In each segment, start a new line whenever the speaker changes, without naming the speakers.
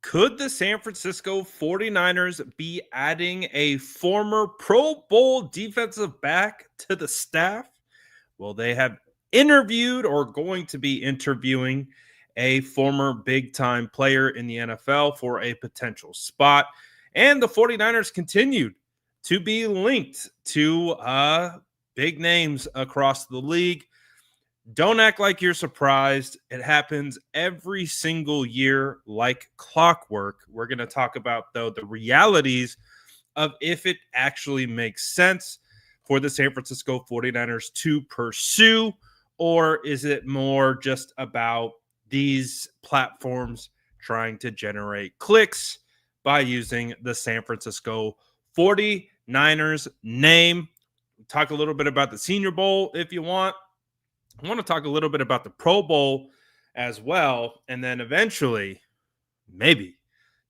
Could the San Francisco 49ers be adding a former Pro Bowl defensive back to the staff? Well, they have interviewed or going to be interviewing a former big time player in the NFL for a potential spot. And the 49ers continued to be linked to big names across the league. Don't act like you're surprised. It happens every single year like clockwork. We're going to talk about, though, the realities of if it actually makes sense for the San Francisco 49ers to pursue, or is it more just about these platforms trying to generate clicks by using the San Francisco 49ers name? Talk a little bit about the Senior Bowl if you want. I want to talk a little bit about the Pro Bowl as well. And then eventually, maybe,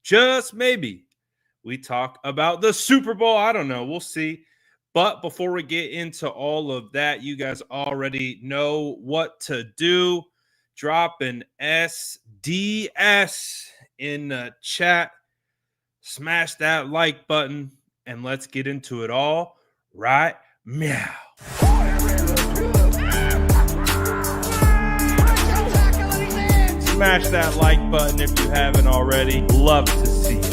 just maybe, we talk about the Super Bowl. I don't know. We'll see. But before we get into all of that, you guys already know what to do. Drop an SDS in the chat. Smash that like button. And let's get into it all right now. Smash that like button if you haven't already. Love to see it.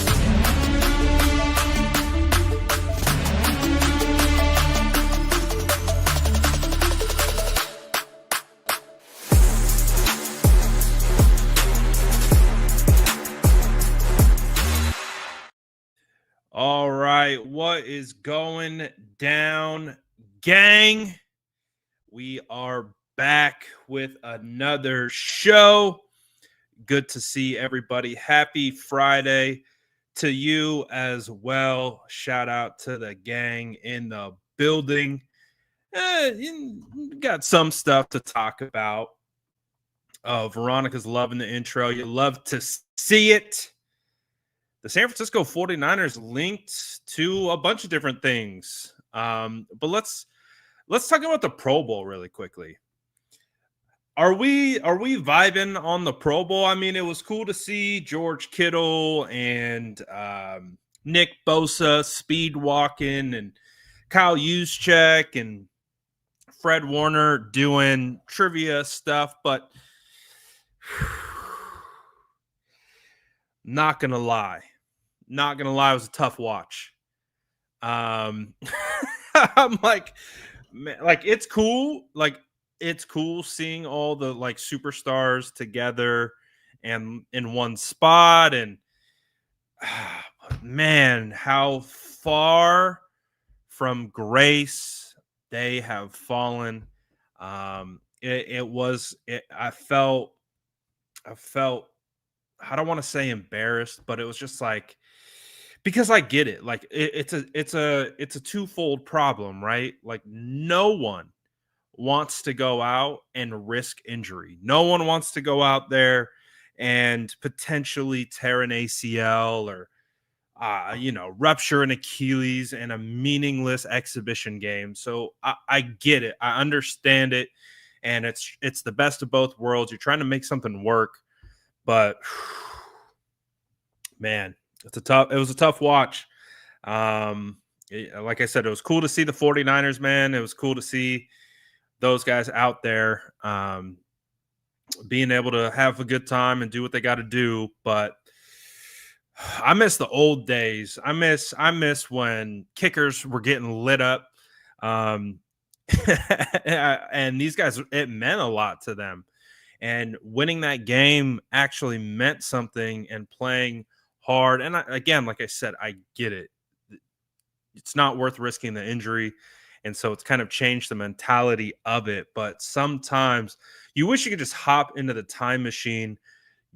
All right, what is going down, gang? We are back with another show. Good to see everybody. Happy Friday to you as well. Shout out to the gang in the building. Got some stuff to talk about. Veronica's loving the intro. You love to see it. The San Francisco 49ers linked to a bunch of different things. But let's talk about the Pro Bowl really quickly. Are we vibing on the Pro Bowl? I mean, it was cool to see George Kittle and Nick Bosa speed walking and Kyle Juszczyk and Fred Warner doing trivia stuff, but not gonna lie, it was a tough watch. I'm like, man, it's cool, it's cool seeing all the superstars together and in one spot, and man, how far from grace they have fallen. I felt I don't want to say embarrassed, but it was just because I get it. It's a twofold problem, right? No one wants to go out and risk injury. No one wants to go out there and potentially tear an ACL or rupture an Achilles in a meaningless exhibition game. So I get it. I understand it. And it's the best of both worlds. You're trying to make something work, but man, it was a tough watch. Like I said, it was cool to see the 49ers, man. It was cool to see those guys out there being able to have a good time and do what they got to do. But I miss the old days. I miss when kickers were getting lit up. And these guys, it meant a lot to them. And winning that game actually meant something, and playing hard. And again, like I said, I get it. It's not worth risking the injury. And so it's kind of changed the mentality of it. But sometimes you wish you could just hop into the time machine,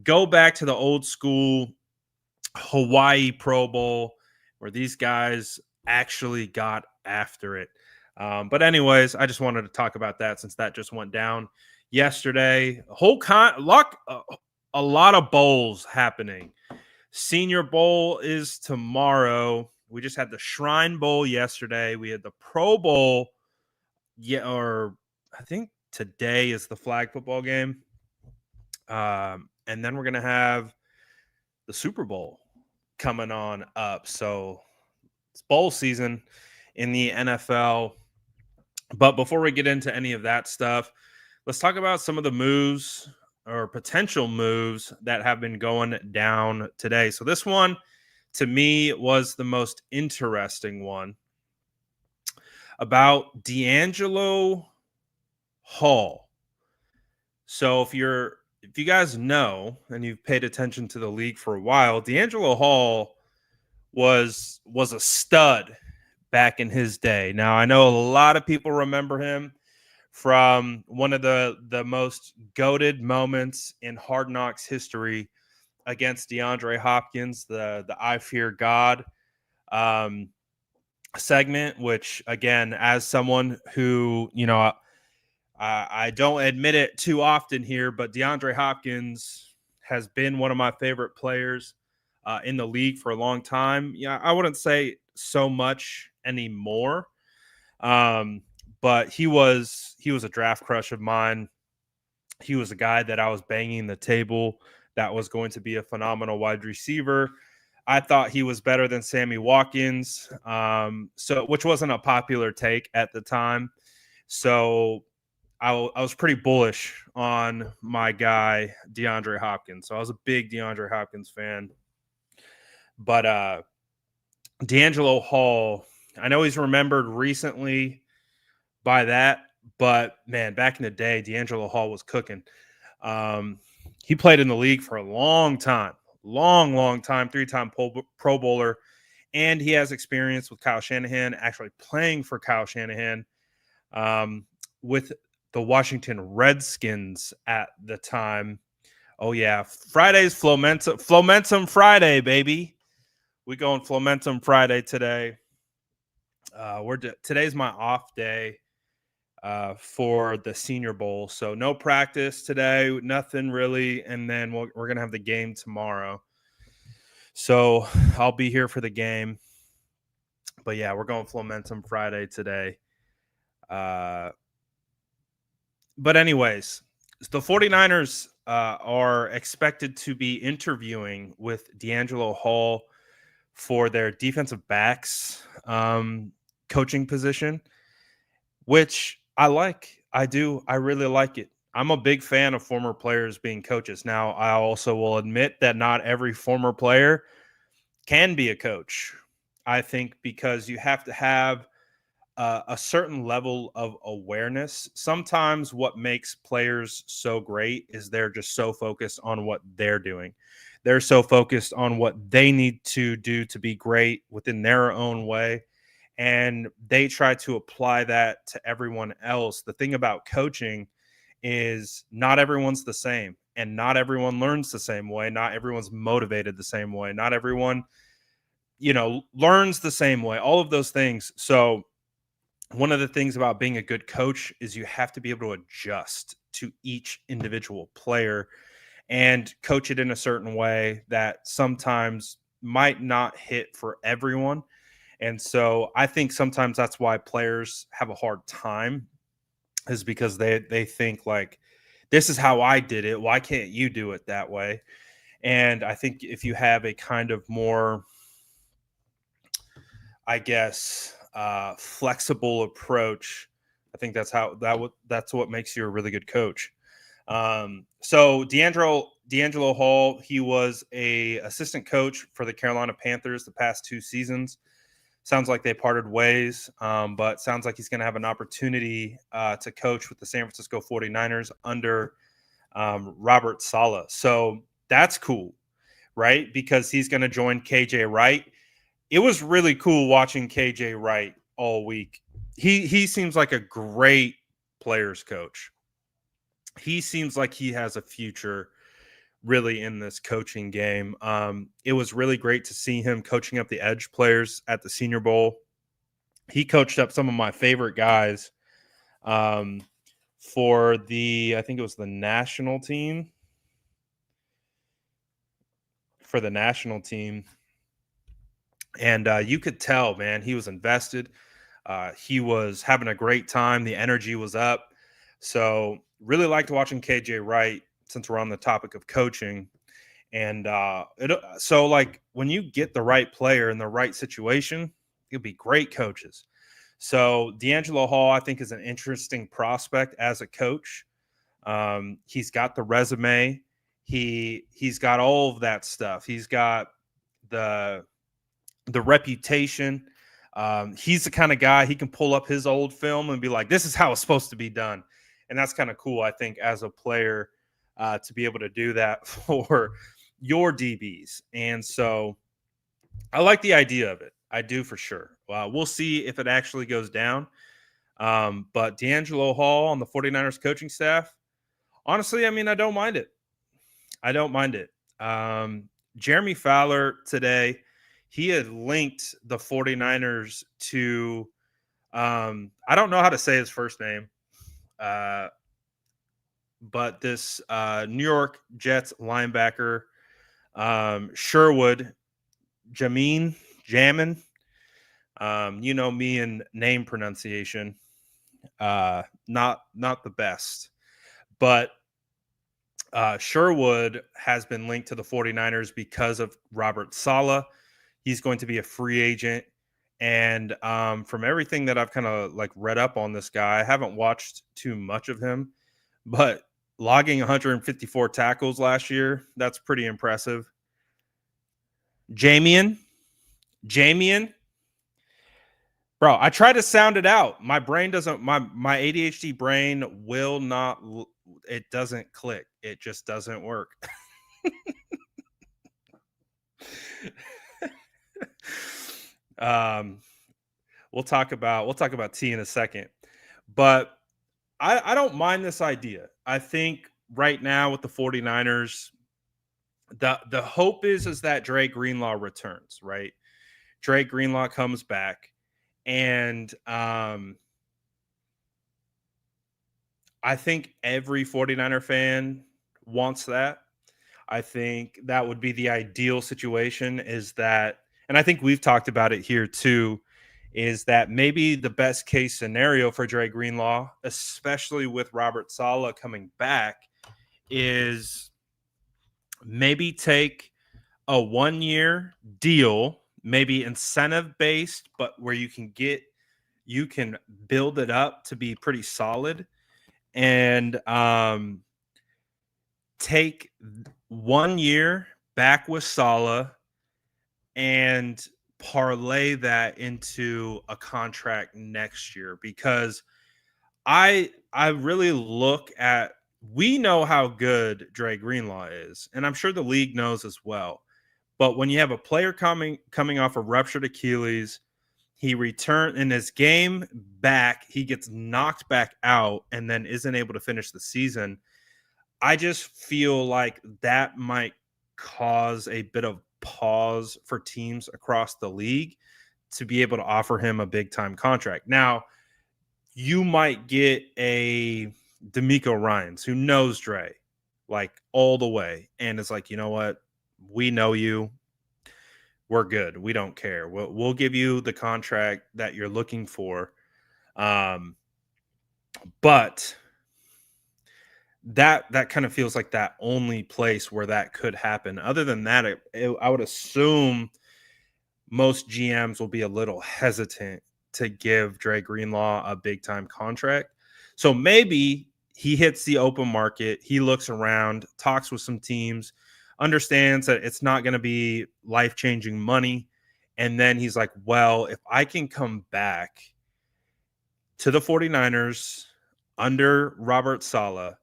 go back to the old school Hawaii Pro Bowl where these guys actually got after it. But anyways, I just wanted to talk about that since that just went down yesterday. A lot of bowls happening. Senior Bowl is tomorrow. We just had the Shrine Bowl yesterday. We had the Pro Bowl. Or I think today is the flag football game. And then we're going to have the Super Bowl coming on up. So it's bowl season in the NFL. But before we get into any of that stuff, let's talk about some of the moves or potential moves that have been going down today. So this one to me was the most interesting one about DeAngelo Hall. So if you guys know and you've paid attention to the league for a while, DeAngelo Hall was a stud back in his day. Now I know a lot of people remember him from one of the most goated moments in Hard Knocks history against DeAndre Hopkins, the I Fear God um, segment, which again, as someone who, I don't admit it too often here, but DeAndre Hopkins has been one of my favorite players in the league for a long time. Yeah, I wouldn't say so much anymore, but he was a draft crush of mine. He was a guy that I was banging the table that was going to be a phenomenal wide receiver. I thought he was better than Sammy Watkins, which wasn't a popular take at the time. So I was pretty bullish on my guy, DeAndre Hopkins. So I was a big DeAndre Hopkins fan. But DeAngelo Hall, I know he's remembered recently by that, but man, back in the day, DeAngelo Hall was cooking. He played in the league for a long time, long time, 3-time Pro Bowler, and he has experience with Kyle Shanahan, actually playing for Kyle Shanahan with the Washington Redskins at the time. Oh yeah, Friday's Flomentum Friday, baby. We going Flomentum Friday today. Today's my off day for the Senior Bowl, so no practice today, nothing really, and then we're gonna have the game tomorrow. So I'll be here for the game. But yeah, we're going Flomentum Friday today. But anyways, the 49ers are expected to be interviewing with DeAngelo Hall for their defensive backs coaching position, which I like. I do. I really like it. I'm a big fan of former players being coaches. Now, I also will admit that not every former player can be a coach. I think because you have to have a certain level of awareness. Sometimes what makes players so great is they're just so focused on what they're doing. They're so focused on what they need to do to be great within their own way. And they try to apply that to everyone else. The thing about coaching is not everyone's the same, and not everyone learns the same way. Not everyone's motivated the same way. Not everyone, learns the same way, all of those things. So one of the things about being a good coach is you have to be able to adjust to each individual player and coach it in a certain way that sometimes might not hit for everyone. And so I think sometimes that's why players have a hard time, is because they think like, this is how I did it. Why can't you do it that way? And I think if you have a kind of more, I guess, flexible approach, I think that's what makes you a really good coach. So DeAngelo Hall, he was a assistant coach for the Carolina Panthers the past 2 seasons. Sounds like they parted ways, but sounds like he's going to have an opportunity to coach with the San Francisco 49ers under Robert Saleh. So that's cool, right? Because he's going to join KJ Wright. It was really cool watching KJ Wright all week. He seems like a great players coach. He seems like he has a future really in this coaching game. It was really great to see him coaching up the edge players at the Senior Bowl. He coached up some of my favorite guys for I think it was the national team. For the national team. And you could tell, man, he was invested. He was having a great time. The energy was up. So really liked watching KJ Wright, since we're on the topic of coaching. And so like when you get the right player in the right situation, you'll be great coaches. So DeAngelo Hall, I think, is an interesting prospect as a coach. He's got the resume. He's got all of that stuff. He's got the reputation. He's the kind of guy, he can pull up his old film and be like, "This is how it's supposed to be done," and that's kind of cool. I think as a player to be able to do that for your DBs, and so I like the idea of it. I do for sure. We'll see if it actually goes down. But DeAngelo Hall on the 49ers coaching staff, honestly, I mean, I don't mind it. I don't mind it. Jeremy Fowler today, he had linked the 49ers to, I don't know how to say his first name, but this New York Jets linebacker, Sherwood, Jamien. You know me and name pronunciation, not the best, but Sherwood has been linked to the 49ers because of Robert Saleh. He's going to be a free agent. And from everything that I've kind of like read up on this guy, I haven't watched too much of him, but logging 154 tackles last year, that's pretty impressive. Jamien, bro, I try to sound it out. My brain doesn't, my ADHD brain will not, it doesn't click. It just doesn't work. We'll talk about T in a second, but I don't mind this idea. I think right now with the 49ers, the hope is that Dre Greenlaw returns, right? Dre Greenlaw comes back, and I think every 49er fan wants that. I think that would be the ideal situation, is that, and I think we've talked about it here too, is that maybe the best case scenario for Dre Greenlaw, especially with Robert Saleh coming back, is maybe take a 1-year deal, maybe incentive based, but where you can build it up to be pretty solid, and take 1 year back with Saleh and parlay that into a contract next year, because I really look at, we know how good Dre Greenlaw is, and I'm sure the league knows as well. But when you have a player coming off a ruptured Achilles, he returned in his game back, he gets knocked back out and then isn't able to finish the season. I just feel like that might cause a bit of pause for teams across the league to be able to offer him a big time contract. Now, you might get a D'Amico Ryans who knows Dre like all the way and is like, you know what? We know you. We're good. We don't care. We'll give you the contract that you're looking for. But that kind of feels like that only place where that could happen. Other than that, I would assume most GMs will be a little hesitant to give Dre Greenlaw a big time contract. So maybe he hits the open market, he looks around, talks with some teams, understands that it's not going to be life-changing money, and then he's like, well, if I can come back to the 49ers under Robert Saleh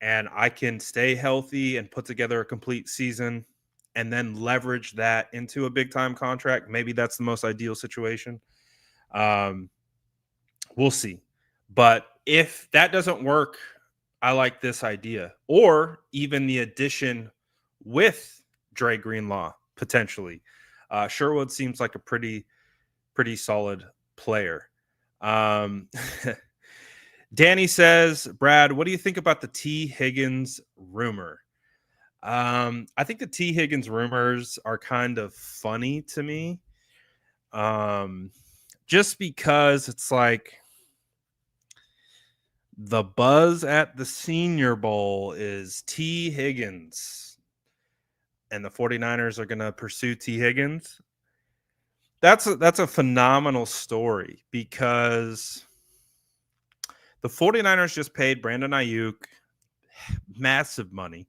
and I can stay healthy and put together a complete season and then leverage that into a big time contract, maybe that's the most ideal situation. We'll see. But if that doesn't work, I like this idea, or even the addition with Dre Greenlaw potentially. Sherwood seems like a pretty solid player. Danny says, Brad, what do you think about the T. Higgins rumor? I think the T. Higgins rumors are kind of funny to me. Just because it's like the buzz at the Senior Bowl is T. Higgins. and the 49ers are going to pursue T. Higgins. That's a phenomenal story because the 49ers just paid Brandon Ayuk massive money,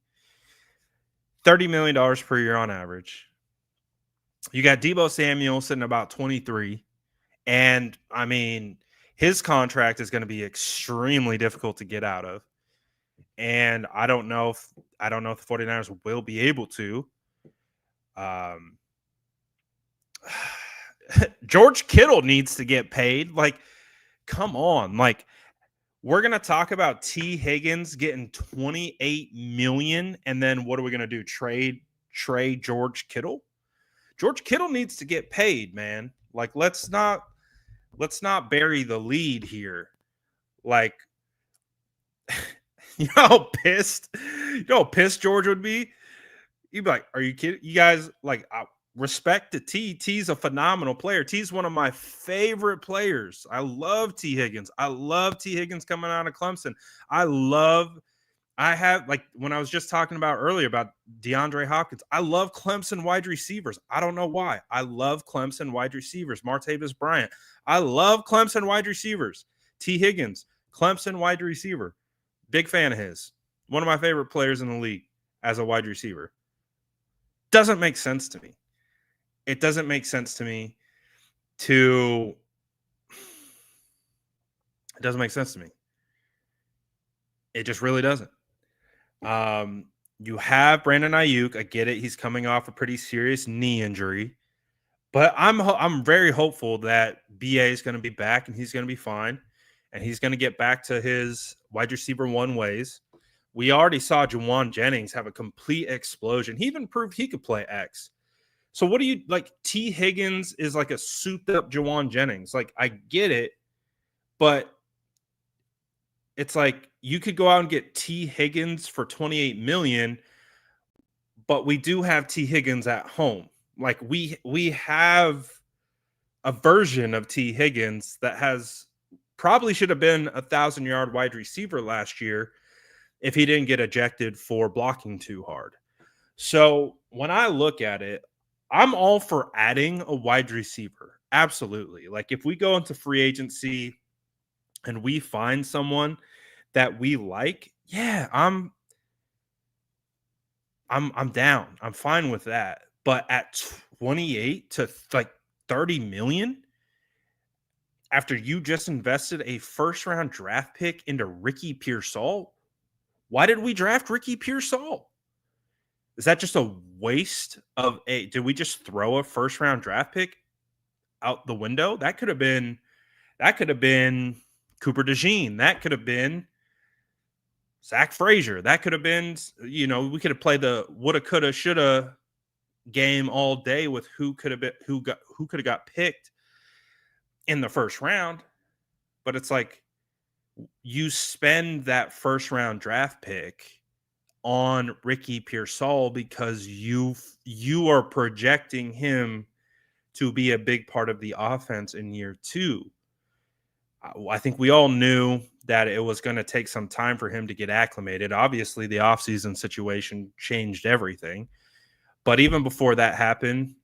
$30 million per year on average. You got Deebo Samuel sitting about 23. And I mean, his contract is going to be extremely difficult to get out of. And I don't know if the 49ers will be able to. George Kittle needs to get paid. Like, come on. Like, we're going to talk about T. Higgins getting $28 million, and then what are we going to do? Trade George Kittle? George Kittle needs to get paid, man. Like, let's not bury the lead here. Like, you know how pissed George would be? You'd be like, are you kidding? You guys, like, respect to T. T's a phenomenal player. T's one of my favorite players. I love T. Higgins. I love T. Higgins coming out of Clemson. I have, like, when I was just talking about earlier about DeAndre Hopkins, I love Clemson wide receivers. I don't know why. I love Clemson wide receivers. Martavis Bryant. I love Clemson wide receivers. T. Higgins, Clemson wide receiver. Big fan of his. One of my favorite players in the league as a wide receiver. Doesn't make sense to me. It doesn't make sense to me It doesn't make sense to me. It just really doesn't. You have Brandon Ayuk. I get it. He's coming off a pretty serious knee injury. But I'm very hopeful that BA is going to be back and he's going to be fine. And he's going to get back to his wide receiver one ways. We already saw Juwan Jennings have a complete explosion. He even proved he could play X. So what do you like? T. Higgins is like a souped up Juwan Jennings. Like, I get it, but it's like you could go out and get T. Higgins for $28 million, but we do have T. Higgins at home. Like, we have a version of T. Higgins that has probably should have been 1,000-yard wide receiver last year if he didn't get ejected for blocking too hard. So when I look at it, I'm all for adding a wide receiver. Absolutely. Like, if we go into free agency and we find someone that we like, yeah, I'm down. I'm fine with that. But at 28 to like 30 million after you just invested a first round draft pick into Ricky Pearsall, why did we draft Ricky Pearsall? Is that just a waste of did we just throw a first round draft pick out the window? That could have been Cooper DeJean. That could have been Zach Frazier. That could have been, we could have played the woulda, coulda, shoulda game all day with who could have got picked in the first round. But it's like you spend that first round draft pick on Ricky Pearsall because you are projecting him to be a big part of the offense in year two. I think we all knew that it was going to take some time for him to get acclimated. Obviously, the offseason situation changed everything. But even before that happened,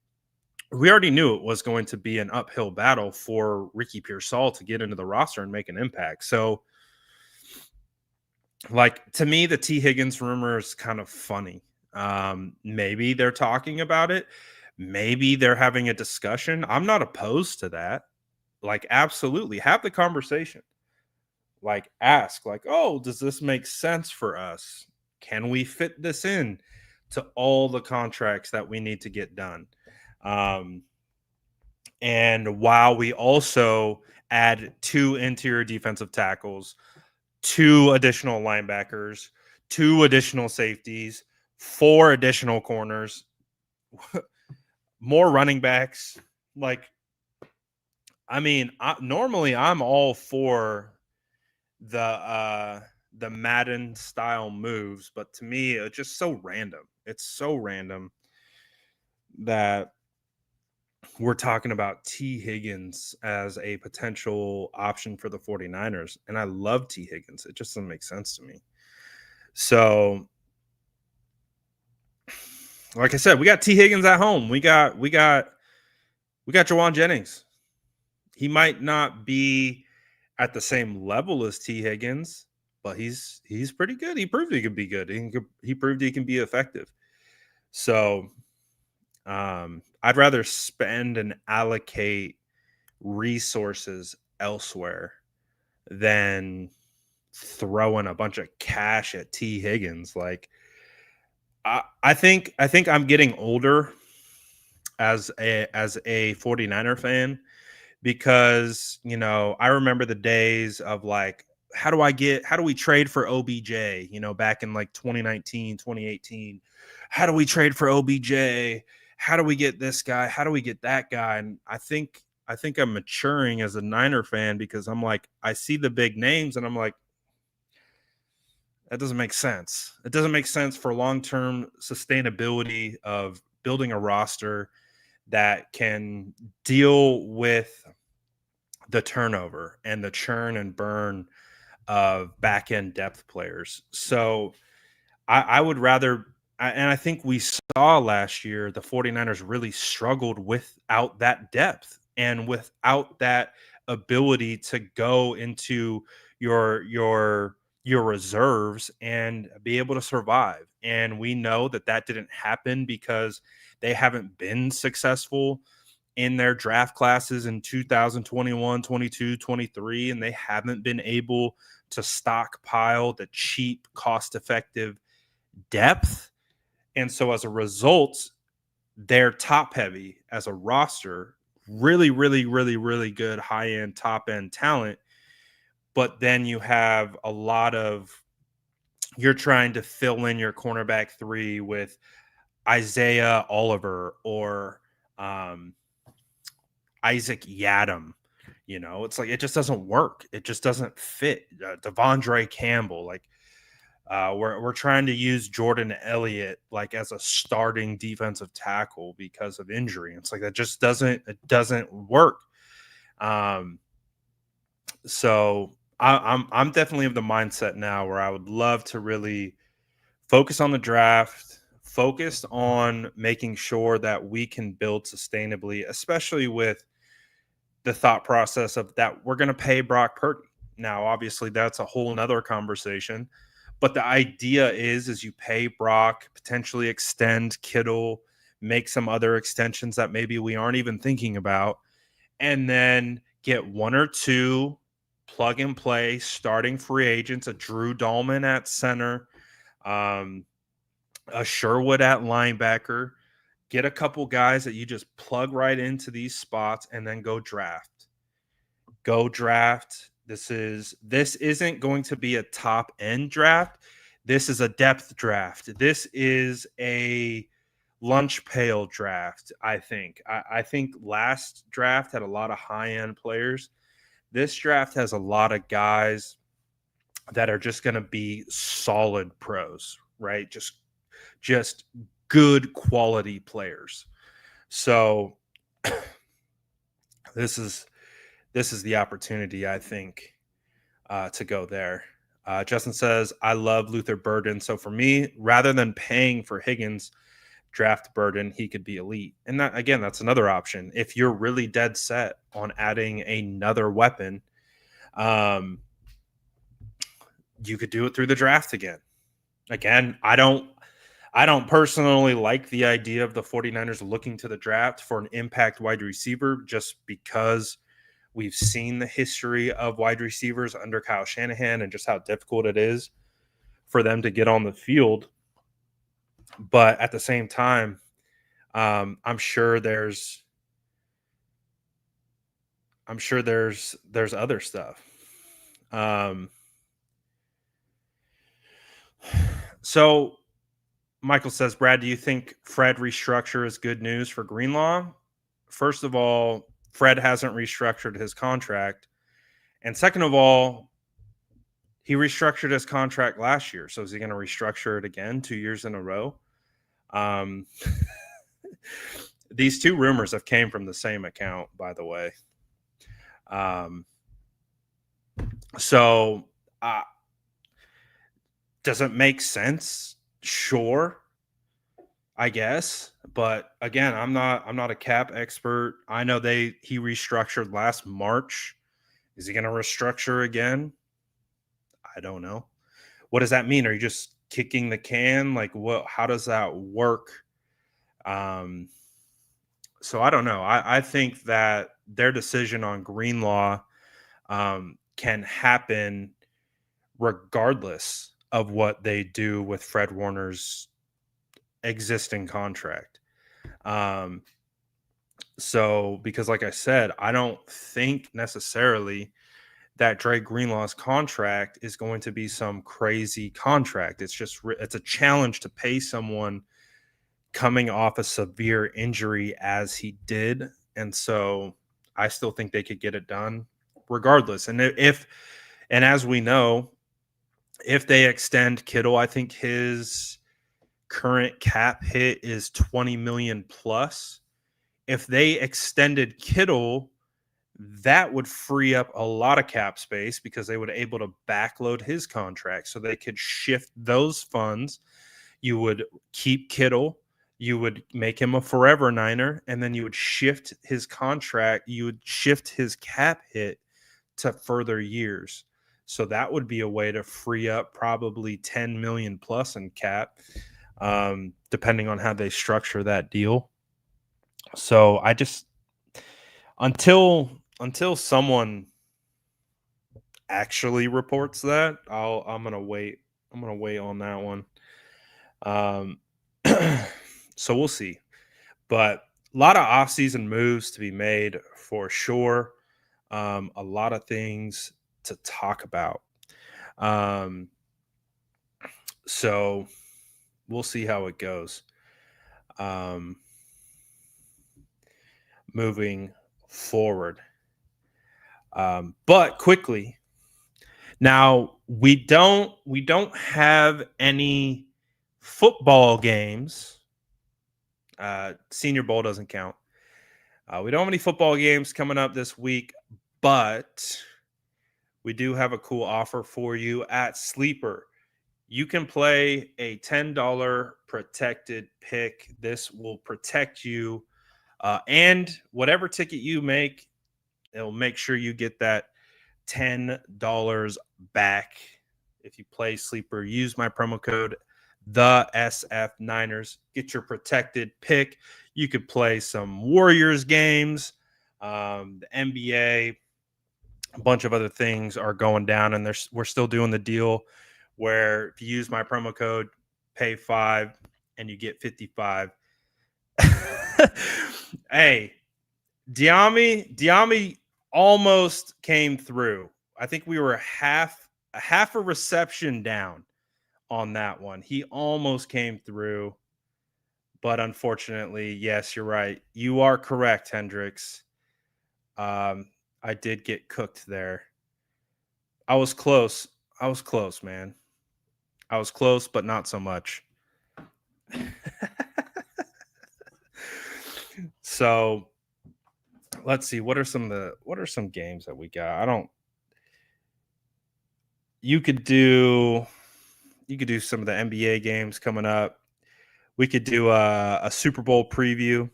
we already knew it was going to be an uphill battle for Ricky Pearsall to get into the roster and make an impact. So, like, to me, the T. Higgins rumor is kind of funny. Maybe they're talking about it. Maybe they're having a discussion. I'm not opposed to that. Like, absolutely. Have the conversation. Like, ask, like, oh, does this make sense for us? Can we fit this in to all the contracts that we need to get done? And while we also add 2 interior defensive tackles, 2 additional linebackers, 2 additional safeties, 4 additional corners, more running backs. Like, I mean, normally I'm all for the Madden style moves, but to me, it's just so random. It's so random that we're talking about T. Higgins as a potential option for the 49ers. And I love T. Higgins. It just doesn't make sense to me. So Like I said, we got T. Higgins at home. We got Jawan Jennings. He might not be at the same level as T. Higgins, but he's pretty good. He proved he could be good. He proved he can be effective. So I'd rather spend and allocate resources elsewhere than throwing a bunch of cash at T. Higgins. Like I think I'm getting older as a 49er fan because I remember the days of like how do we trade for OBJ, back in like 2019, 2018. How do we trade for OBJ? How do we get this guy? How do we get that guy? And I think I'm maturing as a Niner fan because I'm like I see the big names and I'm like that doesn't make sense. It doesn't make sense for long-term sustainability of building a roster that can deal with the turnover and the churn and burn of back end depth players. So I would rather, and I think we saw last year the 49ers really struggled without that depth and without that ability to go into your reserves and be able to survive. And we know that that didn't happen because they haven't been successful in their draft classes in 2021, 22, 23, and they haven't been able to stockpile the cheap, cost effective depth. And so as a result, they're top heavy as a roster, really, really, really, really good high end, top end talent. But then you have a lot of, you're trying to fill in your cornerback three with Isaiah Oliver or Isaac Yadam. It's like it just doesn't work. It just doesn't fit. Devondre Campbell, like we're trying to use Jordan Elliott like as a starting defensive tackle because of injury. It's like that just doesn't work. So I'm definitely of the mindset now where I would love to really focus on the draft, focus on making sure that we can build sustainably, especially with the thought process of that we're going to pay Brock Purdy. Now, obviously, that's a whole nother conversation. But the idea is you pay Brock, potentially extend Kittle, make some other extensions that maybe we aren't even thinking about, and then get one or two plug and play starting free agents, a Drew Dahlman at center, a Sherwood at linebacker, get a couple guys that you just plug right into these spots and then go draft. Go draft. This isn't going to be a top end draft. This is a depth draft. This is a lunch pail draft, I think. I think last draft had a lot of high end players. This draft has a lot of guys that are just going to be solid pros, right? Just good quality players. So this is the opportunity, I think, to go there. Justin says, I love Luther Burden. So for me, rather than paying for Higgins, draft Burden, he could be elite. And that, again, that's another option. If you're really dead set on adding another weapon, you could do it through the draft again. Again, I don't personally like the idea of the 49ers looking to the draft for an impact wide receiver just because we've seen the history of wide receivers under Kyle Shanahan and just how difficult it is for them to get on the field. But at the same time, I'm sure there's other stuff. So Michael says, Brad, do you think Fred restructure is good news for Greenlaw? First of all, Fred hasn't restructured his contract. And second of all, he restructured his contract last year. So is he going to restructure it again 2 years in a row? These two rumors have came from the same account, by the way. So does it make sense? Sure. I guess. But again, I'm not a cap expert. I know he restructured last March. Is he going to restructure again? I don't know. What does that mean? Are you just kicking the can? Like what how does that work? Um so I don't know. I think that their decision on Greenlaw can happen regardless of what they do with Fred Warner's existing contract. Um, so, because like I said, I don't think necessarily that Dre Greenlaw's contract is going to be some crazy contract. It's a challenge to pay someone coming off a severe injury as he did, and so I still think they could get it done regardless. And as we know, if they extend Kittle, I think his current cap hit is 20 million plus. If they extended Kittle, that would free up a lot of cap space because they would able to backload his contract so they could shift those funds. You would keep Kittle, you would make him a forever Niner, and then you would shift his contract, you would shift his cap hit to further years. So that would be a way to free up probably 10 million plus in cap, depending on how they structure that deal. So I just until someone actually reports that, I'm gonna wait. I'm gonna wait on that one. Um, so we'll see. But a lot of offseason moves to be made for sure. A lot of things to talk about. Um, so we'll see how it goes. Um, moving forward. But quickly, now we don't have any football games. Senior Bowl doesn't count. We don't have any football games coming up this week, but we do have a cool offer for you at Sleeper. You can play a $10 protected pick. This will protect you, and whatever ticket you make, it'll make sure you get that $10 back. If you play Sleeper, use my promo code the SF Niners. Get your protected pick. You could play some Warriors games, the NBA, a bunch of other things are going down, and we're still doing the deal where if you use my promo code, pay 5 and you get 55. Hey, Diami almost came through. I think we were half a reception down on that one. He almost came through, but unfortunately, yes, you're right. You are correct, Hendricks. I did get cooked there. I was close. I was close, man. I was close, but not so much. So let's see. What are some games that we got? You could do some of the NBA games coming up. We could do a Super Bowl preview.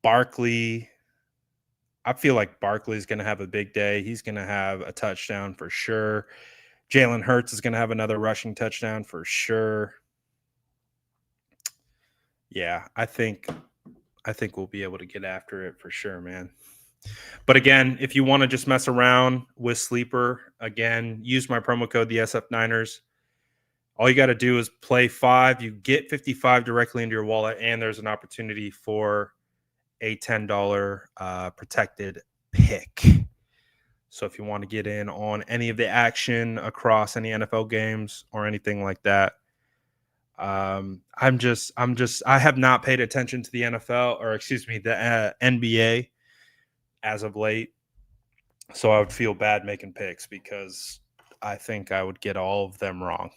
Barkley. I feel like Barkley's going to have a big day. He's going to have a touchdown for sure. Jalen Hurts is going to have another rushing touchdown for sure. Yeah, I think we'll be able to get after it for sure, man. But again, if you want to just mess around with Sleeper, again, use my promo code the SF Niners. All you got to do is play 5. You get 55 directly into your wallet, and there's an opportunity for a $10 protected pick. So if you want to get in on any of the action across any NFL games or anything like that, I have not paid attention to the NFL, or excuse me, the NBA as of late. So I would feel bad making picks because I think I would get all of them wrong.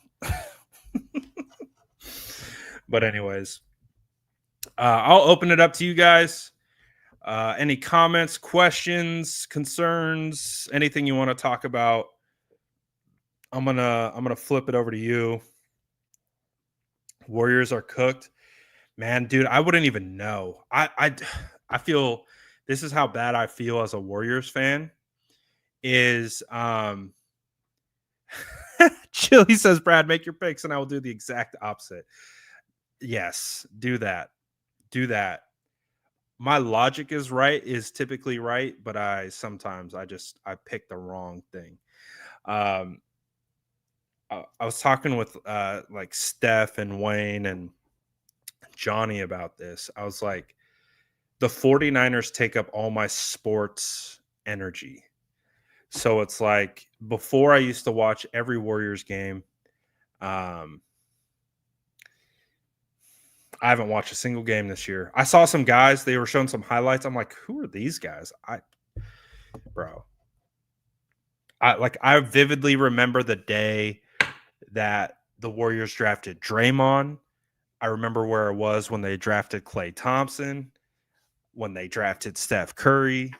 But anyways, I'll open it up to you guys. Any comments, questions, concerns, anything you want to talk about? I'm gonna flip it over to you Warriors are cooked. Man, dude, I wouldn't even know. I feel this is how bad I feel as a Warriors fan is Chili says, Brad, make your picks and I will do the exact opposite. Yes, do that. Do that. My logic is typically right, but I pick the wrong thing. Um I was talking with like Steph and Wayne and Johnny about this. I was like, the 49ers take up all my sports energy. So it's like before I used to watch every Warriors game. Um, I haven't watched a single game this year. I saw some guys, they were showing some highlights. I'm like, who are these guys? Bro. I vividly remember the day that the Warriors drafted Draymond. I remember where it was when they drafted Klay Thompson, when they drafted Steph Curry,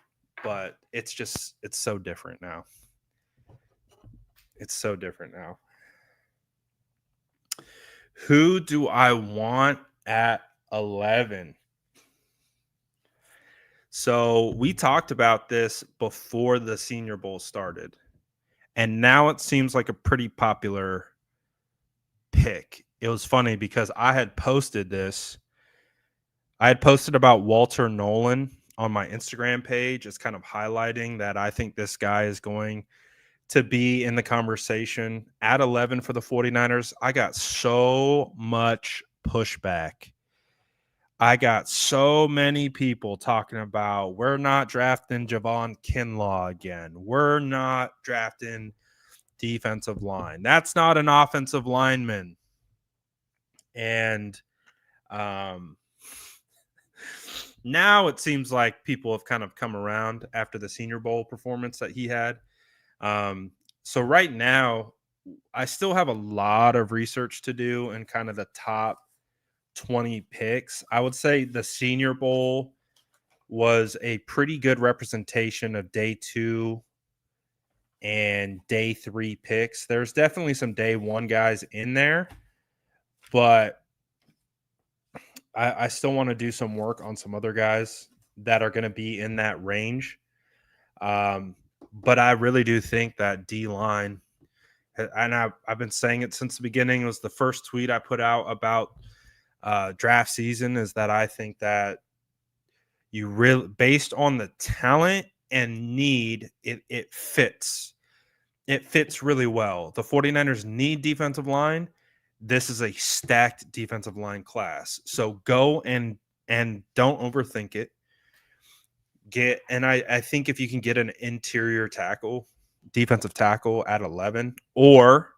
but it's so different now. It's so different now. Who do I want at 11? So we talked about this before the Senior Bowl started, and now it seems like a pretty popular pick. It was funny because I had posted this. I had posted about Walter Nolan on my Instagram page as kind of highlighting that I think this guy is going to be in the conversation at 11 for the 49ers. I got so much pushback. I got so many people talking about we're not drafting Javon Kinlaw again. We're not drafting defensive line. That's not an offensive lineman. And now it seems like people have kind of come around after the Senior Bowl performance that he had. So right now, I still have a lot of research to do and kind of the top 20 picks. I would say the Senior Bowl was a pretty good representation of day 2 and day 3 picks. There's definitely some day 1 guys in there, but I still want to do some work on some other guys that are going to be in that range. But I really do think that D-line, and I've been saying it since the beginning, it was the first tweet I put out about draft season, is that I think that you really, based on the talent and need, it fits. It fits really well. The 49ers need defensive line. This is a stacked defensive line class. So go and don't overthink it. I think if you can get an interior tackle, defensive tackle at 11, or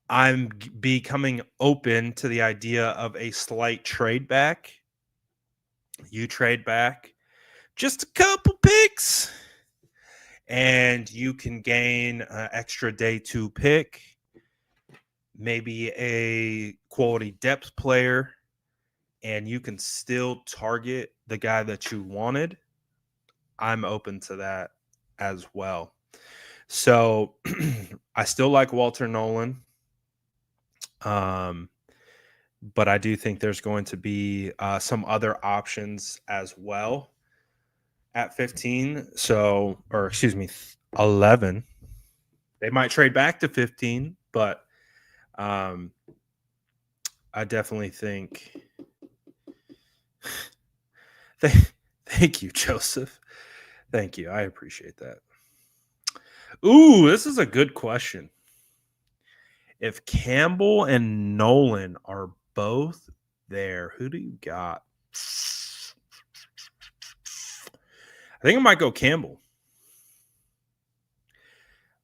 I'm becoming open to the idea of a slight trade back. You trade back just a couple picks and you can gain an extra day 2 pick, maybe a quality depth player, and you can still target the guy that you wanted. I'm open to that as well. So I still like Walter Nolan. But I do think there's going to be some other options as well at 15. So, or excuse me, 11. They might trade back to 15, but I definitely think. Thank you, Joseph. Thank you. I appreciate that. Ooh, this is a good question. If Campbell and Nolan are both there, who do you got? I think I might go Campbell.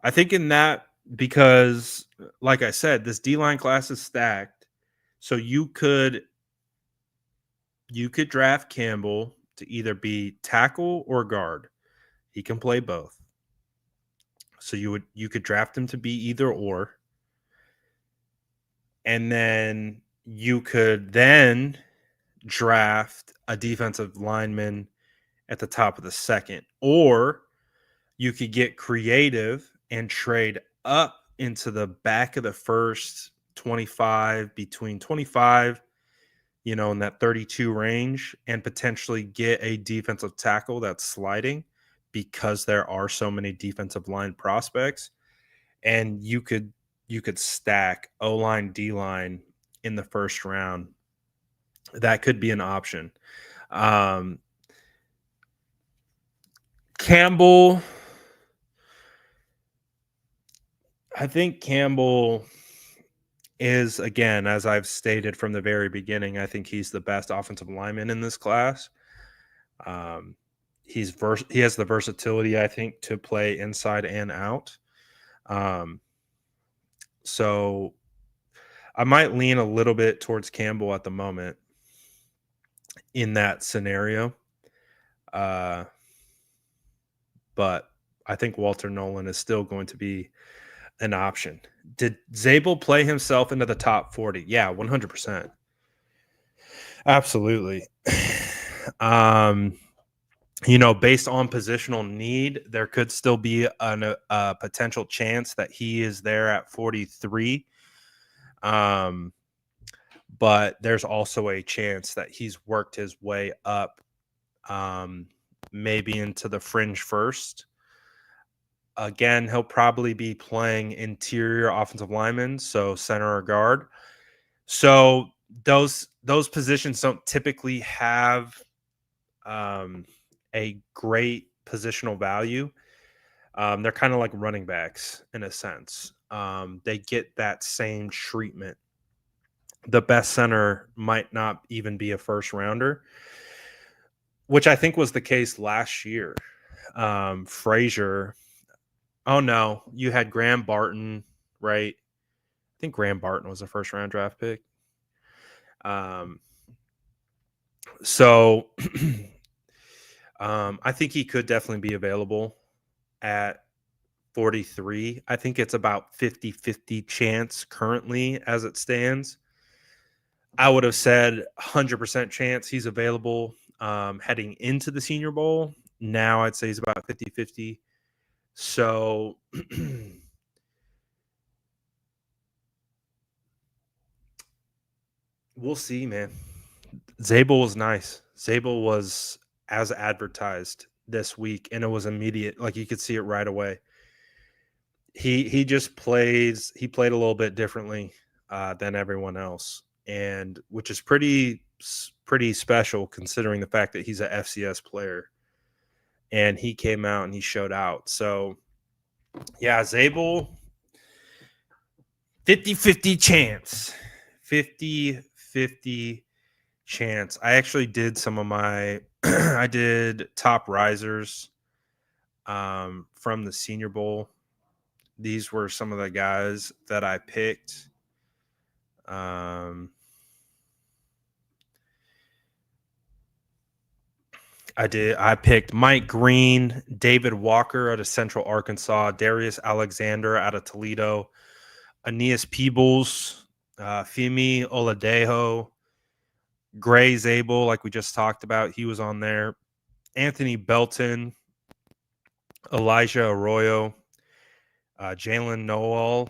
I think in that, because like I said, this D-line class is stacked. So you could draft Campbell to either be tackle or guard. He can play both. So you could draft him to be either or. And then you could then draft a defensive lineman at the top of the second, or you could get creative and trade up into the back of the first between 25, in that 32 range, and potentially get a defensive tackle that's sliding because there are so many defensive line prospects. And you could stack O-line, D-line in the first round. That could be an option. Campbell, I think Campbell is, again, as I've stated from the very beginning, I think he's the best offensive lineman in this class. He has the versatility, I think, to play inside and out. So I might lean a little bit towards Campbell at the moment in that scenario. But I think Walter Nolan is still going to be an option. Did Zabel play himself into the top 40? Yeah, 100%. Absolutely. Based on positional need, there could still be a potential chance that he is there at 43. But there's also a chance that he's worked his way up, maybe into the fringe first. Again, he'll probably be playing interior offensive lineman, so center or guard. So those positions don't typically have a great positional value. They're kind of like running backs in a sense. They get that same treatment. The best center might not even be a first rounder, which I think was the case last year. Frazier. Oh no, you had Graham Barton, right? I think Graham Barton was a first round draft pick. So I think he could definitely be available at 43. I think it's about 50-50 chance currently as it stands. I would have said 100% chance he's available heading into the Senior Bowl. Now I'd say he's about 50-50. So we'll see, man. Zabel was nice. Zabel was as advertised this week, and it was immediate. Like, you could see it right away. He just plays. He played a little bit differently than everyone else, and which is pretty special considering the fact that he's a FCS player. And he came out and he showed out. So, yeah, Zabel, 50-50 chance. 50-50 chance. I actually did some of my I did top risers from the Senior Bowl. These were some of the guys that I picked. I picked Mike Green, David Walker out of Central Arkansas, Darius Alexander out of Toledo, Aeneas Peebles, Femi Oladejo, Gray Zabel, like we just talked about, he was on there. Anthony Belton, Elijah Arroyo, Jalen Noel,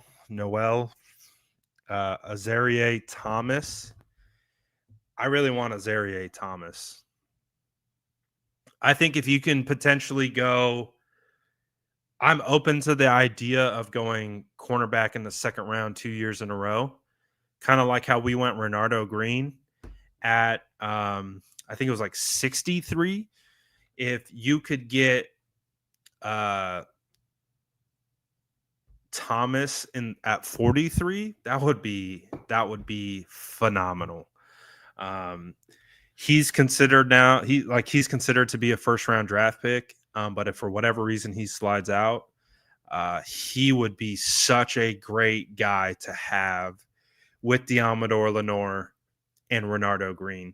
Azarie Thomas. I really want Azarie Thomas. I think if you can potentially go, I'm open to the idea of going cornerback in the second round 2 years in a row, kind of like how we went Renardo Green at, I think it was like 63. If you could get Thomas at 43, that would be phenomenal. He's considered to be a first round draft pick. But if for whatever reason he slides out, he would be such a great guy to have with Diamador Lenore and Renardo Green.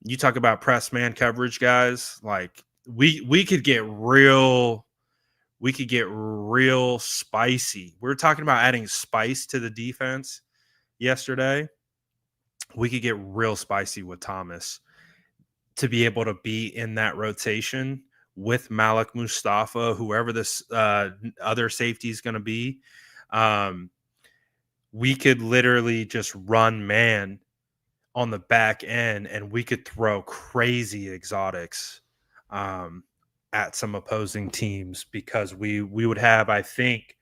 You talk about press man coverage, guys. Like, we could get real spicy. We were talking about adding spice to the defense yesterday. We could get real spicy with Thomas to be able to be in that rotation with Malik Mustafa, whoever this other safety is going to be. we could literally just run man on the back end, and we could throw crazy exotics um, at some opposing teams because we would have, I think,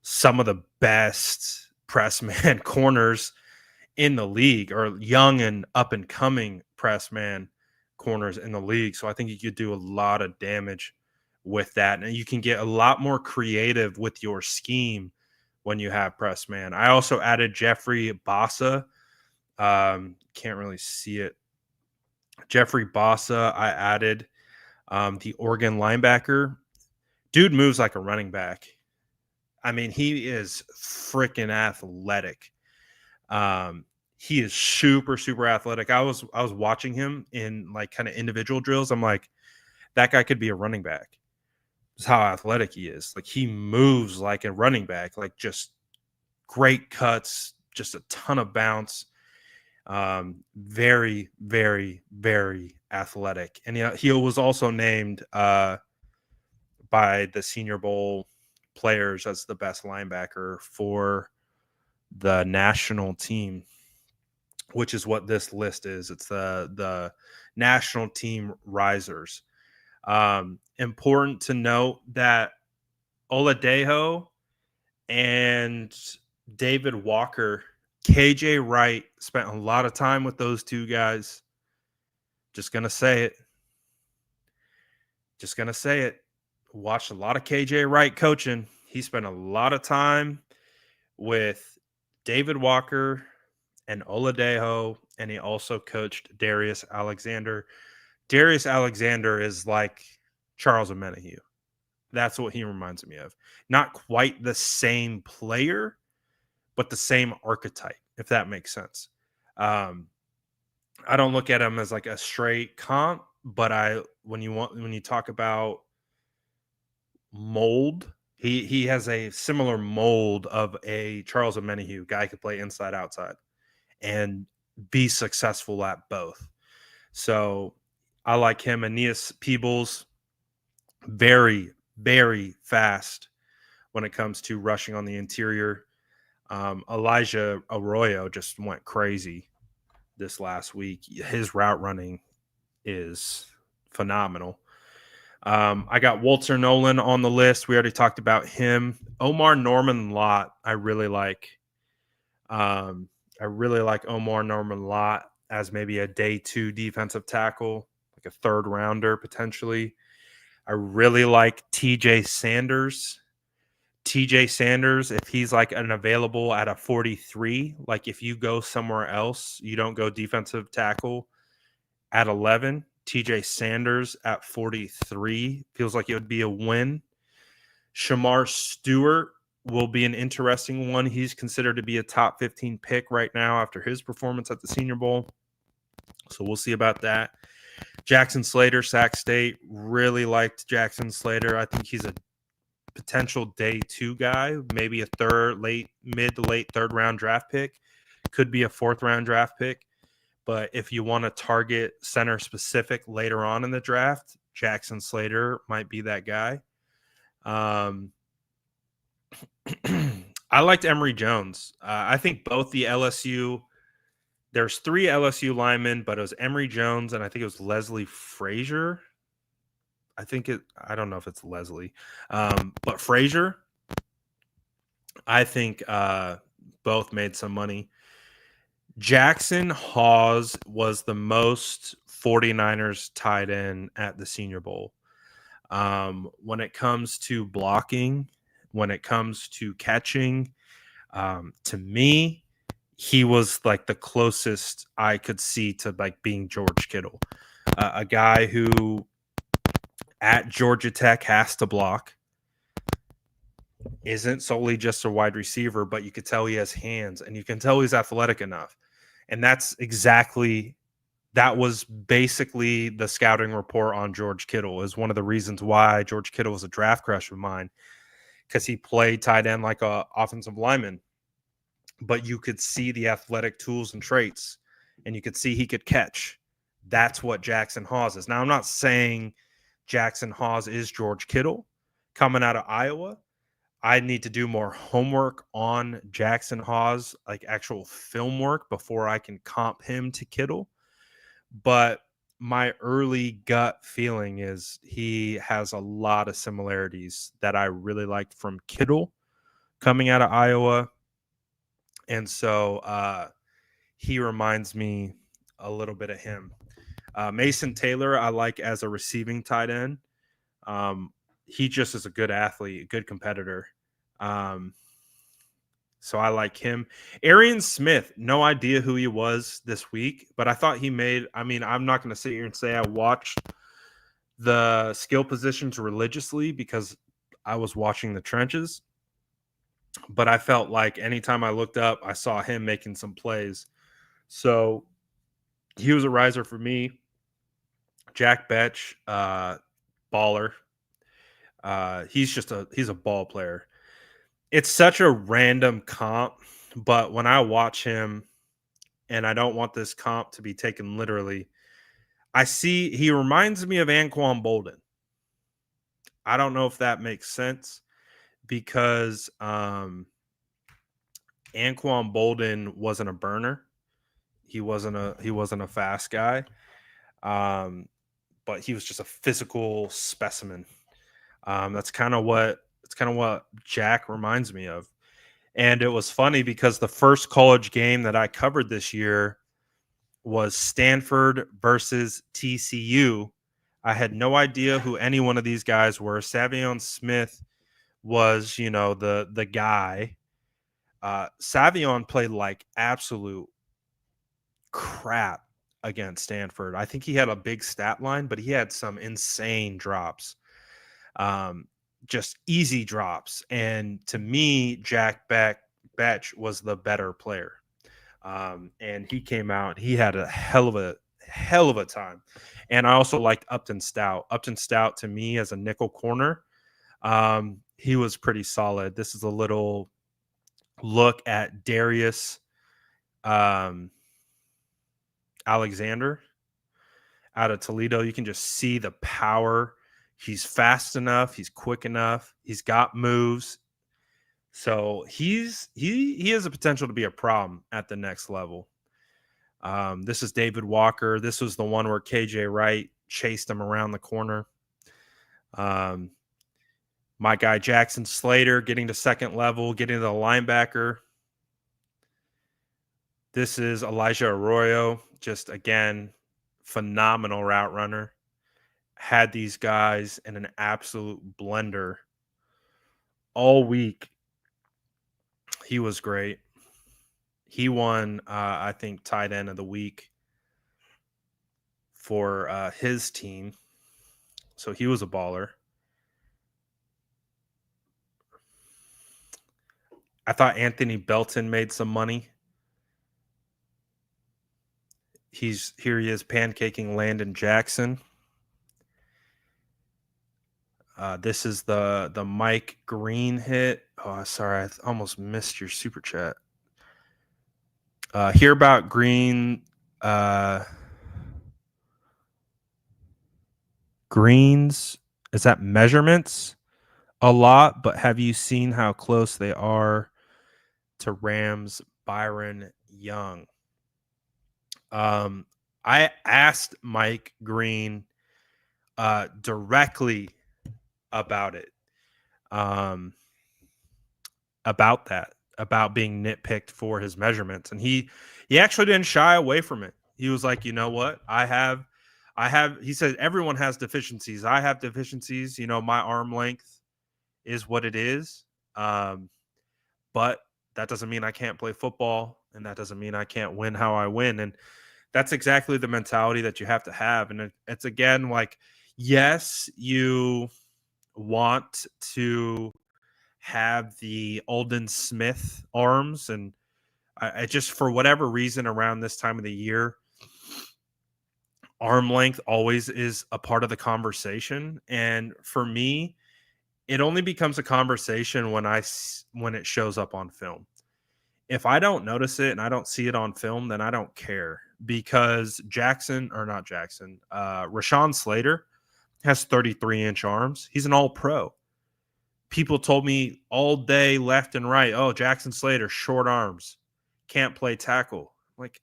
some of the best press man corners in the league, or young and up and coming press man corners in the league. So I think you could do a lot of damage with that, and you can get a lot more creative with your scheme when you have press man. I also added Jeffrey Bassa. Can't really see it. Jeffrey Bassa, I added the Oregon linebacker. Dude moves like a running back. I mean, he is freaking athletic. He is super, super athletic. I was watching him in like kind of individual drills. I'm like, that guy could be a running back. That's how athletic he is. Like, he moves like a running back, like just great cuts, just a ton of bounce. Very, very, very athletic. And he was also named by the Senior Bowl players as the best linebacker for the national team, which is what this list is. It's the national team risers. Important to note that Oladejo and David Walker, KJ Wright spent a lot of time with those two guys. Just going to say it. Just going to say it. Watched a lot of KJ Wright coaching. He spent a lot of time with David Walker and Oladejo, and he also coached Darius Alexander. Darius Alexander is like Charles Omenihu. That's what he reminds me of. Not quite the same player, but the same archetype, if that makes sense. I don't look at him as like a straight comp, but when you talk about mold, he has a similar mold of a Charles Omenihu. Guy could play inside, outside, and be successful at both. So I like him. Aeneas Peebles, very, very fast when it comes to rushing on the interior. Elijah Arroyo just went crazy this last week. His route running is phenomenal. I got Walter Nolan on the list. We already talked about him. Omar Norman Lott, I really like. I really like Omar Norman Lott as maybe a day 2 defensive tackle, like a third rounder potentially. I really like TJ Sanders. TJ Sanders, if he's like an available at a 43, like if you go somewhere else, you don't go defensive tackle at 11. TJ Sanders at 43 feels like it would be a win. Shamar Stewart will be an interesting one. He's considered to be a top 15 pick right now after his performance at the Senior Bowl. So we'll see about that. Jackson Slater, Sac State. Really liked Jackson Slater. I think he's a potential day 2 guy, maybe a mid to late third round draft pick. Could be a 4th round draft pick. But if you want to target center specific later on in the draft, Jackson Slater might be that guy. I liked Emory Jones. I think both the LSU, there's 3 LSU linemen, but it was Emory Jones and I think it was Leslie Frazier. I don't know if it's Leslie, but Frazier, I think both made some money. Jackson Hawes was the most 49ers tight end at the Senior Bowl. When it comes to blocking, when it comes to catching, to me, he was like the closest I could see to like being George Kittle, a guy who at Georgia Tech has to block. Isn't solely just a wide receiver, but you could tell he has hands and you can tell he's athletic enough. And that was basically the scouting report on George Kittle. Is one of the reasons why George Kittle was a draft crush of mine, because he played tight end like a offensive lineman, but you could see the athletic tools and traits, and you could see he could catch. That's what Jackson Hawes is. Now, I'm not saying Jackson Hawes is George Kittle coming out of Iowa. I need to do more homework on Jackson Hawes, like actual film work, before I can comp him to Kittle. But my early gut feeling is he has a lot of similarities that I really liked from Kittle coming out of Iowa. And so he reminds me a little bit of him. Mason Taylor, I like as a receiving tight end. He just is a good athlete, a good competitor. So I like him. Arian Smith, no idea who he was this week, but I thought he made. I mean, I'm not going to sit here and say I watched the skill positions religiously because I was watching the trenches, but I felt like anytime I looked up, I saw him making some plays. So he was a riser for me. Jack Betch, baller. He's a ball player. It's such a random comp, but when I watch him, and I don't want this comp to be taken literally, he reminds me of Anquan Bolden. I don't know if that makes sense because Anquan Bolden wasn't a burner. He wasn't a fast guy. But he was just a physical specimen. That's kind of what Jack reminds me of. And it was funny because the first college game that I covered this year was Stanford versus TCU. I had no idea who any one of these guys were. Savion Smith was, the guy. Savion played like absolute crap against Stanford. I think he had a big stat line, but he had some insane drops. Just easy drops. And to me, Jack Betch was the better player. And he came out, he had a hell of a time. And I also liked Upton Stout. Upton Stout to me as a nickel corner, he was pretty solid. This is a little look at Darius Alexander out of Toledo. You can just see the power. He's fast enough. He's quick enough. He's got moves. So he has a potential to be a problem at the next level. This is David Walker. This was the one where KJ Wright chased him around the corner. My guy Jackson Slater getting to second level, getting to the linebacker. This is Elijah Arroyo, just again, phenomenal route runner. Had these guys in an absolute blender all week. He was great. He won, I think, tight end of the week for his team. So he was a baller. I thought Anthony Belton made some money. Here he is pancaking Landon Jackson. This is the Mike Green hit. Oh, sorry, I almost missed your super chat. Hear about Green. Greens, is that measurements? A lot, but have you seen how close they are to Rams Byron Young? I asked Mike Green directly about it, about being nitpicked for his measurements, and he actually didn't shy away from it. He was like, you know what, I have. He said everyone has deficiencies. I have deficiencies. My arm length is what it is, but that doesn't mean I can't play football, and that doesn't mean I can't win how I win. And that's exactly the mentality that you have to have. And it's again like, yes, you want to have the Alden Smith arms, and I just, for whatever reason, around this time of the year, arm length always is a part of the conversation. And for me, it only becomes a conversation when it shows up on film. If I don't notice it and I don't see it on film, then I don't care, because Rashawn Slater has 33-inch arms. He's an all-pro. people told me all day, left and right, oh, Jackson Slater, short arms, can't play tackle. Like,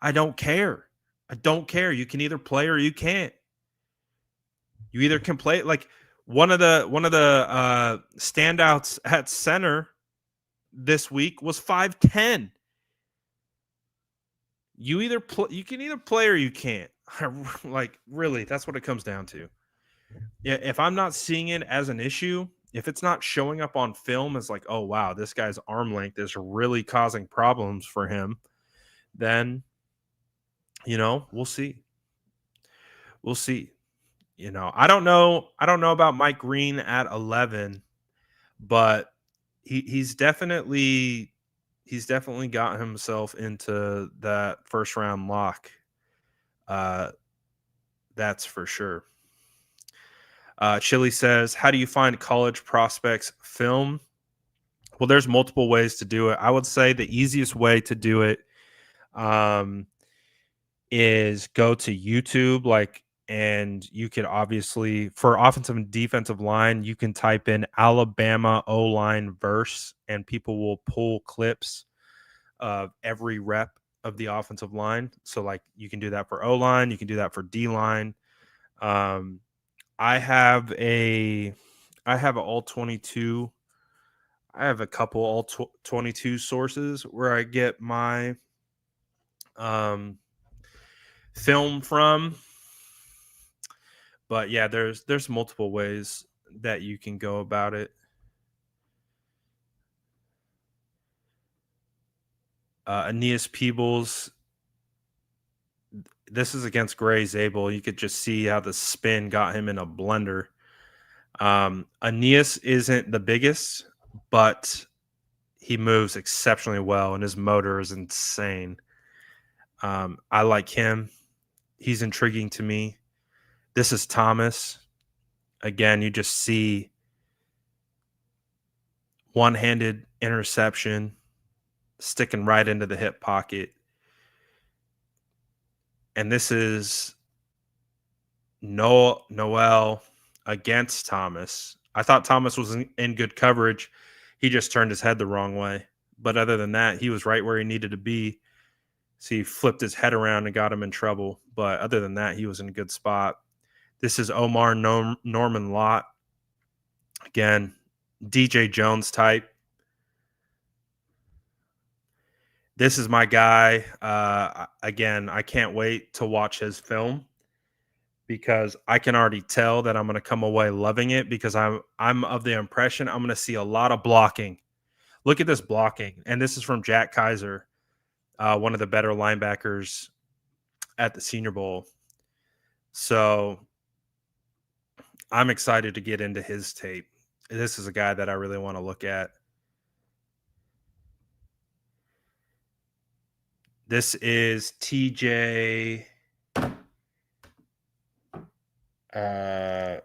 I don't care. I don't care. You can either play or you can't. You either can play. Like, one of the standouts at center this week was 5'10". You can either play or you can't. Like, really, that's what it comes down to. Yeah, if I'm not seeing it as an issue, if it's not showing up on film as like, oh wow, this guy's arm length is really causing problems for him, then we'll see. We'll see. I don't know about Mike Green at 11, but he's definitely got himself into that first round lock. That's for sure. Chili says, how do you find college prospects film? Well, there's multiple ways to do it. I would say the easiest way to do it is go to YouTube, and you could obviously, for offensive and defensive line, you can type in Alabama O-line verse, and people will pull clips of every rep of the offensive line. So, you can do that for O-line, you can do that for D-line. I have all 22. I have a couple all 22 sources where I get my film from. But yeah, there's multiple ways that you can go about it. Aeneas Peebles. This is against Gray Zabel. You could just see how the spin got him in a blender. Aeneas isn't the biggest, but he moves exceptionally well, and his motor is insane. I like him. He's intriguing to me. This is Thomas. Again, you just see one-handed interception sticking right into the hip pocket. And this is Noel against Thomas. I thought Thomas was in good coverage. He just turned his head the wrong way. But other than that, he was right where he needed to be. So he flipped his head around and got him in trouble. But other than that, he was in a good spot. This is Omar Norman Lott. Again, DJ Jones type. This is my guy. Again, I can't wait to watch his film because I can already tell that I'm going to come away loving it because I'm of the impression I'm going to see a lot of blocking. Look at this blocking. And this is from Jack Kaiser, one of the better linebackers at the Senior Bowl. So I'm excited to get into his tape. This is a guy that I really want to look at. This is TJ. Why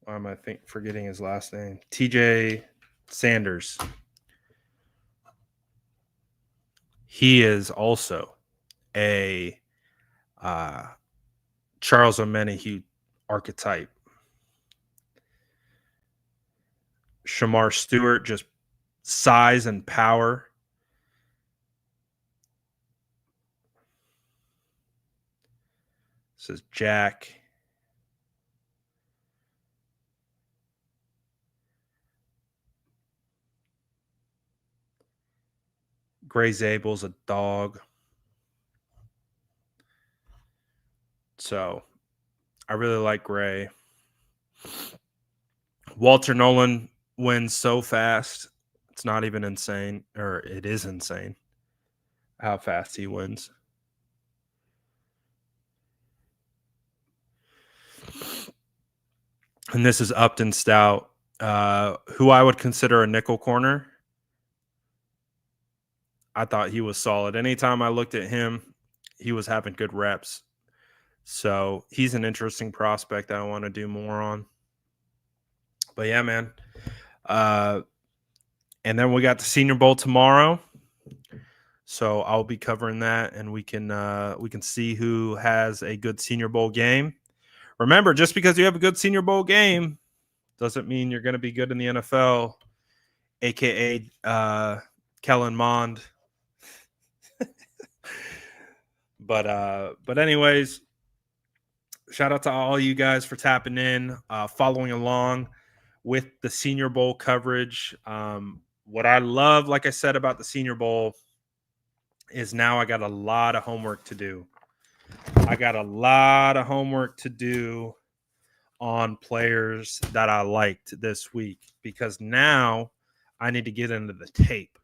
am I forgetting his last name? TJ Sanders. He is also a Charles Omenihu archetype. Shamar Stewart, just size and power. This is Jack. Gray Zabel's a dog. So I really like Gray. Walter Nolan wins so fast. It's not even insane, or it is insane how fast he wins. And this is Upton Stout, who I would consider a nickel corner. I thought he was solid. Anytime I looked at him, he was having good reps. So he's an interesting prospect that I want to do more on. But yeah, man. And then we got the Senior Bowl tomorrow. So I'll be covering that, and we can see who has a good Senior Bowl game. remember, just because you have a good Senior Bowl game doesn't mean you're going to be good in the NFL, a.k.a. Kellen Mond. But anyways, shout out to all you guys for tapping in, following along with the Senior Bowl coverage. What I love, like I said, about the Senior Bowl is now I got a lot of homework to do. On players that I liked this week, because now I need to get into the tape.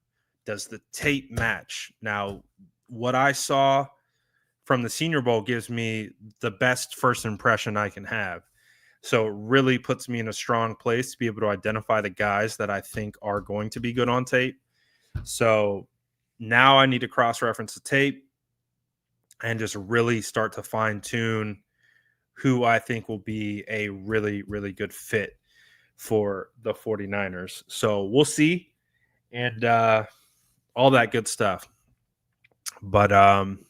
Does the tape match? Now, what I saw from the Senior Bowl gives me the best first impression I can have. So it really puts me in a strong place to be able to identify the guys that I think are going to be good on tape. So now I need to cross-reference the tape and just really start to fine-tune who I think will be a really, really good fit for the 49ers. So we'll see, and all that good stuff. But I'm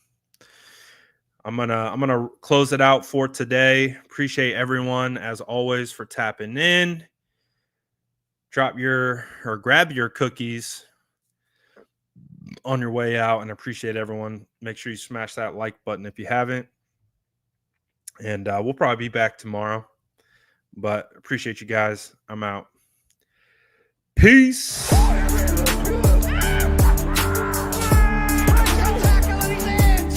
gonna close it out for today. Appreciate everyone as always for tapping in. Grab your cookies on your way out, and appreciate everyone. Make sure you smash that like button if you haven't. And we'll probably be back tomorrow. But appreciate you guys. I'm out. Peace.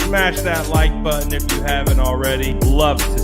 Smash that like button if you haven't already. Love to